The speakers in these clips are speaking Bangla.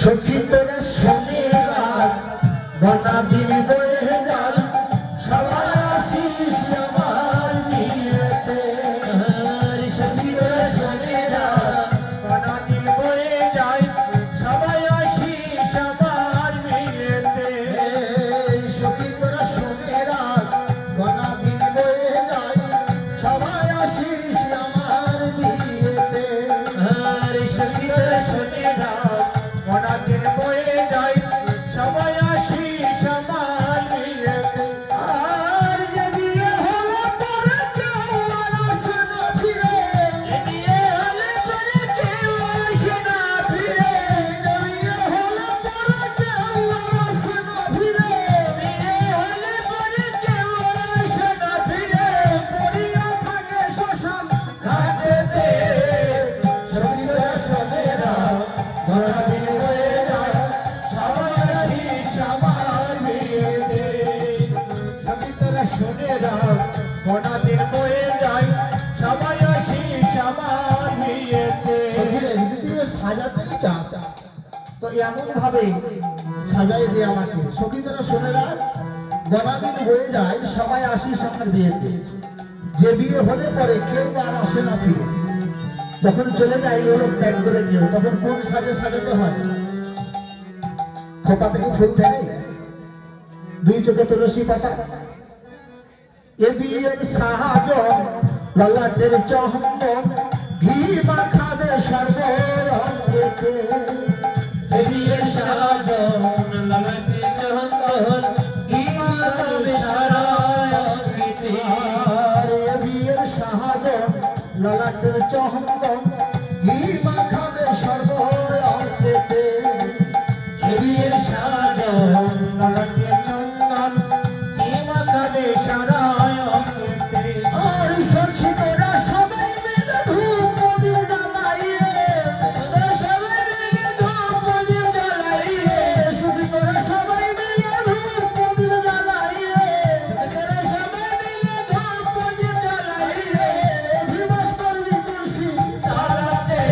সখী তোরা শোনে রাত বনা দিন বয়ে যান সবাই আসিস আমার বিয়েতে। সখী তোরা শোনে রাত বনা দিন বয়ে যায় সবাই আসিস আমার বিয়েতে। সখী তোরা শোনে রাত বনা দিন বয়ে যায় সবাই আসিস আমার বিয়েতে। সখী তোরা শোনে রাত বনা দিন বয়ে যায় সবাই আসিস আমার বিয়েতে। আর যে বিয়ে হলো পরে কেউ আর আসে না ফিরে, যে বিয়ে হলে পরে কেউ আসে না ফিরে, যে বিয়ে হলো পরে কেউ আর আসে না ফিরে, বিয়ে হলে পরে কেউ আর আসে না ফিরে, পড়িয়া থাকে শ্মশান ঘাটেতে। সখী তোরা শোনে রাত বনা দিন বয়ে যায় সবাই আসিস আমার বিয়েতে। সখী তোরা শোনে রাত বনা দিন বয়ে যায় সবাই আসিস আমার বিয়েতে। সাজাতে চাস তো এমন ভাবে সাজাই দে আমাকে। সখী তোরা শোনে রাত বনা দিন বয়ে যায় সবাই আসিস আমার বিয়েতে। যে বিয়ে হলে পরে কেউ আর আসে না ফিরে, যখন চলে যায় ওর ত্যাগ করে কেউ, তখন কোন সাজে সাজাতে হয়? খোপা থেকে ফুল দেয়, দুই চোখে তুলসী পাতা, এ বিয়ের সাহায্য ললাটের চন্দন ঘি মাখাবে সর্বরঙ্গেতে। এ বিয়ের সাহায্য ললাটের চন্দন ঘি মাখাবে সর্বরঙ্গেতে। আর এ বিয়ের সাহায্য ললাটের চন্দন ঘি মাখাবে সর্বরঙ্গেতে। এ বিয়ের সাহায্য ললাটের চন্দন ঘি মাখাবে সর্বরঙ্গেতে। আর সখী তোরা সবাই মিলে ধূপ প্রদীপ জ্বালাইয়ে, তোরা সবাই মিলে ধূপ প্রদীপ জ্বালাইয়ে, সখী তোরা সবাই মিলে ধূপ প্রদীপ জ্বালাইয়ে, তোরা সবাই মিলে ধূপ প্রদীপ জ্বালাইয়ে, অভিবাস করবি তুলসী তলাতে।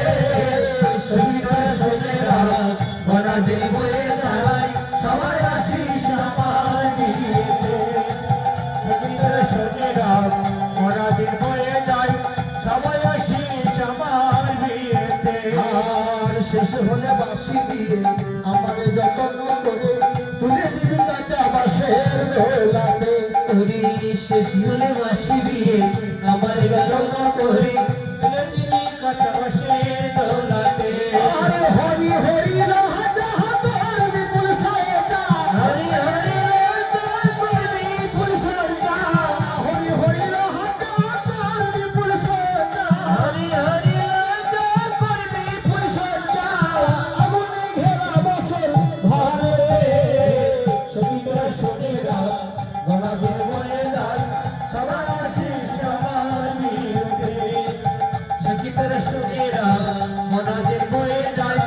সখী তোরা শোনে রাত বনা দিন বয়ে যায় সবাই আসিস আমার বিয়েতে। সখী তোরা শোনে রাত বনা দিন বয়ে যায় সবাই আসিস আমার বিয়েতে। আর শেষ হলে বাসি দিয়ে আমার যত্ন করে তুলে দিবি কাঁচা বাঁশের দোলাতে। ওরে শেষ হলে বাসি দিয়ে আমার যত্ন করে তুলে দিবি কাঁচা বাঁশের দোলাতে। আরে হরি হরি রাজা তোর বিপুল সাজা, হরি হরি রাজা তোর বিপুল সাজা, হরি হরি রাজা তোর বিপুল সাজা, হরি হরি রাজা তোর বিপুল সাজা, আগুনে ঘেরা বছর ঘরেতে। সখী তোরা শোনে রাত বনা দিন বয়ে যায় সবাই আসিস আমার বিয়েতে। সখী তোরা শোনে রাত বনা দিন বয়ে যায়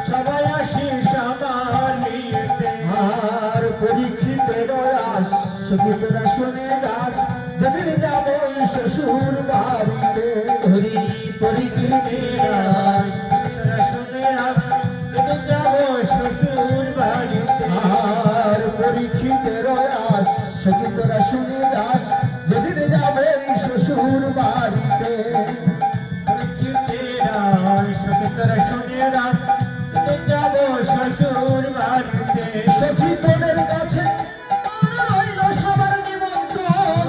সবাই আসিস আমার বিয়েতে। আর পরীক্ষিতের আস সখী তোরা শোনে যাস যেদিন যাব শ্বশুর বাড়িতে। হরি পরীক্ষিতের আস তোরা শোনে যাস যেদিন যাব শ্বশুর বাড়িতে। আর পরীক্ষিতের আস সখী তোরা শোনে যাস যেদিন যাব শ্বশুর বাড়িতে। পরীক্ষিতের আস সখী তোরা শোনে যাস যেদিন যাব শ্বশুর বাড়িতে। সখী তোদের কাছে রইল সবার নিমন্ত্রণ,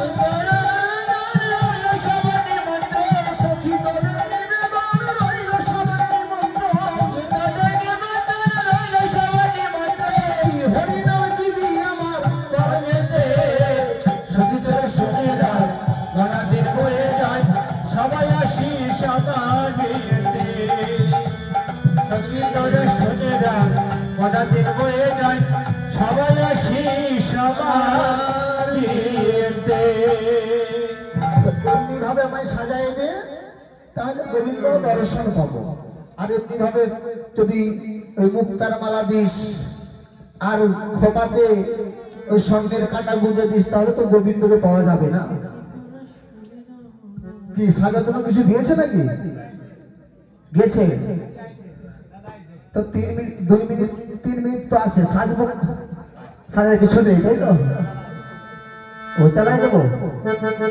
রইল সবার নিমন্ত্রণ, সখী তোদের নিবেদন রইল সবার নিমন্ত্রণ, তোদের নিবেদন রইল সবার নিমন্ত্রণ। হরি নাম দিবি আমার কর্মেতে। সখী তোরা শোনে রাত বনা দিন বয়ে যায় সবাই আসিস আমার বিয়েতে। সখী তোরা শোনে রাত বনা দিন বয়ে যায় সবাই আসিস আমার বিয়েতে। এমনি ভাবে আমায় সাজাই দে, তাহলে গোবিন্দ দর্শন পাবো। আর এমনি ভাবে যদি ওই মুক্তার মালা দিস আর খোপাতে ওই স্বর্ণের কাঁটা গুঁজে দিস তাহলে তো গোবিন্দকে পাওয়া যাবে না। কি সাজার জন্য কিছু দিয়েছে নাকি? গেছে তো 3 মিনিট 2 মিনিট আছে, সাজবো, সাজার কিছু নেই, তাই তো? ও চালাই দেবো,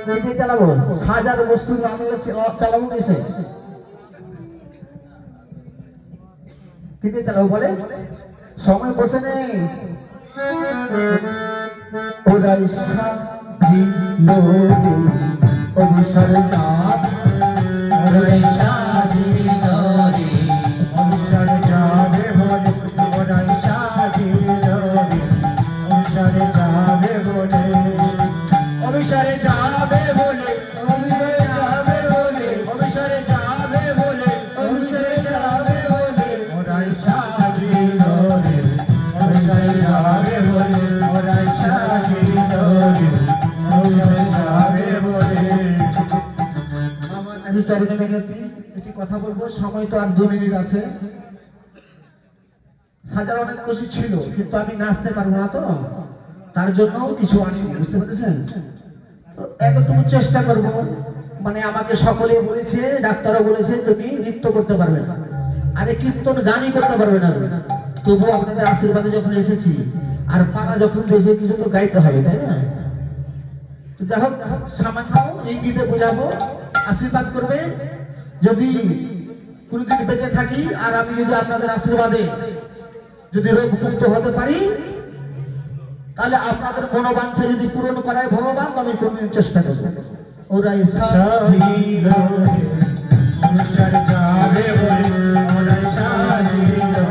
কি দিয়ে চালাবো? সাজার বস্তু আনলে চালাবো কিসে? কি দিয়ে চালাবো বলে? সময় বসে নেই। ওরাই সাজিল রে অভিসারে চাঁদ, ওরাই সাজিল রে অভিসারে যাবে বলে, ওরাই সাজিল রে অভিসারে যাবে বলে, অভিসারে যাবে বলে, অভিসারে যাবে বলে, অভিসারে যাবে বলে, অভিসারে যাবে বলে, ওরাই সাজিল রে অভিসারে যাবে বলে, ওরাই সাজিল রে অভিসারে যাবে বলে। আমার কাছে চরণে মিনতি, একটি কথা বলবো, সময় তো আর 2 মিনিট আছে। সাজার অনেক কিছু ছিল, কিন্তু আমি নাচতে পারবো না, তো তার জন্য কিছু আনিনি, বুঝতে পেরেছেন? তো এতটুকু চেষ্টা করব। মানে আমাকে সকলে বলেছে, ডাক্তারও বলেছে তুমি নৃত্য করতে পারবে না, আরে কীর্তন গানই করতে পারবে না, তবু আপনাদের আশীর্বাদে যখন এসেছি, আর পাড়া যখন দিয়েছে কিছু তো গাইতে হবে, তাই না? তো যাই হোক, সামান্য ইঙ্গিতে বোঝাবো, আশীর্বাদ করবে। যদি কোনোদিন বেঁচে থাকি আর আমি যদি আপনাদের আশীর্বাদে যদি রোগ মুক্ত হতে পারি, তাহলে আপনাদের মনোবাঞ্ছা যদি পূরণ করায় ভগবান, আমি কোনদিন চেষ্টা করবো। ওরাই সাজিল রে অভিসারে যাবে বলে, ওরাই সাজিল রে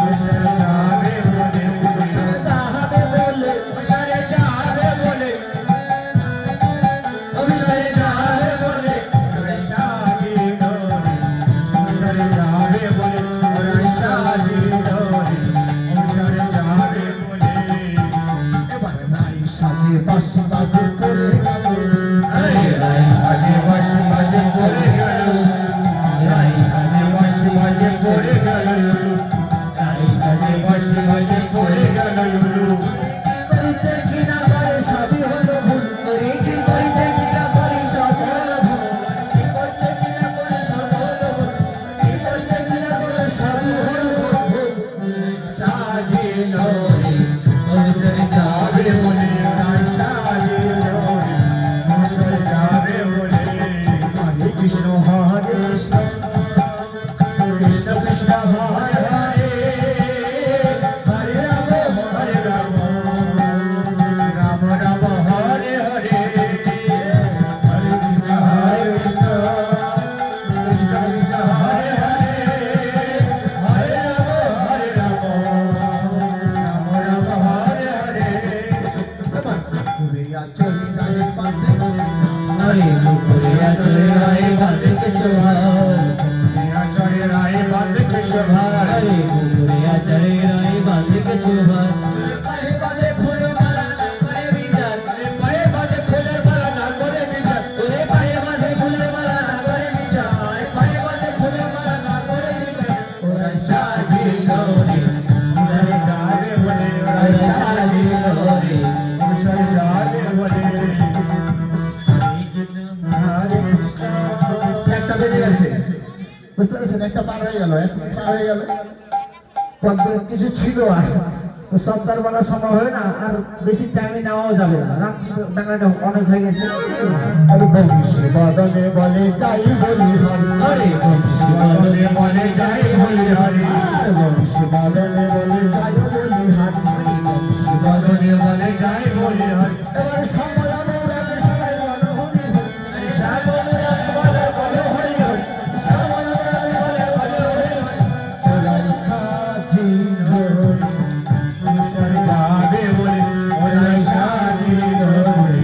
অভিসারে যাবে বলে, অভিসারে যাবে বলে, অভিসারে যাবে বলে, অভিসারে যাবে বলে, ওরাই সাজিল রে অভিসারে যাবে বলে, ওরাই সাজিল রে অভিসারে যাবে বলে। এবার নাই সাজে বাঁশি বাজে পড়ে গেল, নাই সাজে বাঁশি বাজে পড়ে গেল, নাই সাজে বাঁশি বাজে পড়ে গেল, নাই সাজে বাঁশি বাজে পড়ে গেল। করিতে কি না করে সবই হলো ভুল, করে কি করিতে কি না করি সব হলো ভুল, কি করতে কি না করে সব হলো ভুল, কি করতে কি না করে সবই হলো ভুল। সাজিল রে অভিসারে যাবে বলে, ওরাই সাজিল রে অভিসারে যাবে বলে। হরে কৃষ্ণ হরে কৃষ্ণ, কৃষ্ণ কৃষ্ণ হরে হরে, হরে রাম হরে রাম, রাম রাম হরে হরে, হরে কৃষ্ণ হরে কৃষ্ণ, কৃষ্ণ কৃষ্ণ হরে হরে, হরে রাম হরে রাম, রাম রাম হরে হরে। পুরিয়া চলি রায় পাশে, হরে পুরিয়া চলি রায় বাঁধে শোভা, পুরিয়া চলি রায় বাঁধে শোভা, হরে পুরিয়া চলি রায় বাঁধে শোভা। পায়ে বাঁধে ফুলের মালা না করে বিচার, পায়ে বাঁধে ফুলের মালা না করে বিচার, ওরে পায়ে বাঁধে ফুলের মালা না করে বিচার, পায়ে বাঁধে ফুলের মালা না করে বিচার। ওরাই সাজিল রে অভিসারে যাবে বলে, ওরাই সাজিল রে অভিসারে যাবে বলে। একটা বেজে গেছে, বুঝতে পেরেছেন? একটা পার হয়ে গেল, পার হয়ে গেল। কিছু ছিল আর সব তার বলার সময় হয় না, আর বেশি টাইমে নেওয়াও যাবে না, রাত বেলাটা অনেক হয়ে গেছে। আরে বংশী বদনে বলে যাই বলি হরি, আরে বংশী বদনে বলে যাই বলি হরি, আরে বংশী বদনে বলে যাই বলি হরি, বংশী বদনে বলে যাই বলি হরি। এবার সময় অনুরাগে সবাই বলো হরি হরি, সময় অনুরাগে বলে বলো হরি হরি, সময় অনুরাগে বলে বলো হরি হরি। ওরাই সাজিল রে অভিসারে যাবে বলে, ওরাই সাজিল রে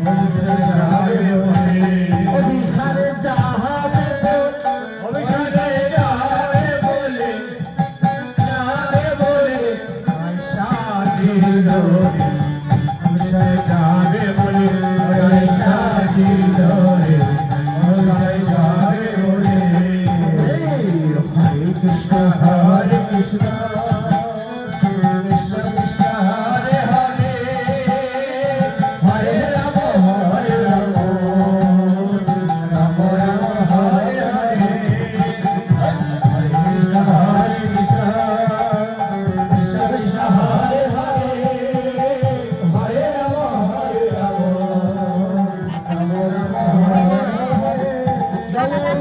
অভিসারে যাবে বলে, অভিসারে যাবে বলে, অভিসারে যাবে বলে, যাবে বলে, ওরাই সাজিল রে অভিসারে যাবে বলে, ওরাই সাজিল রে অভিসারে যাবে বলে। হরে কৃষ্ণ হরে কৃষ্ণ।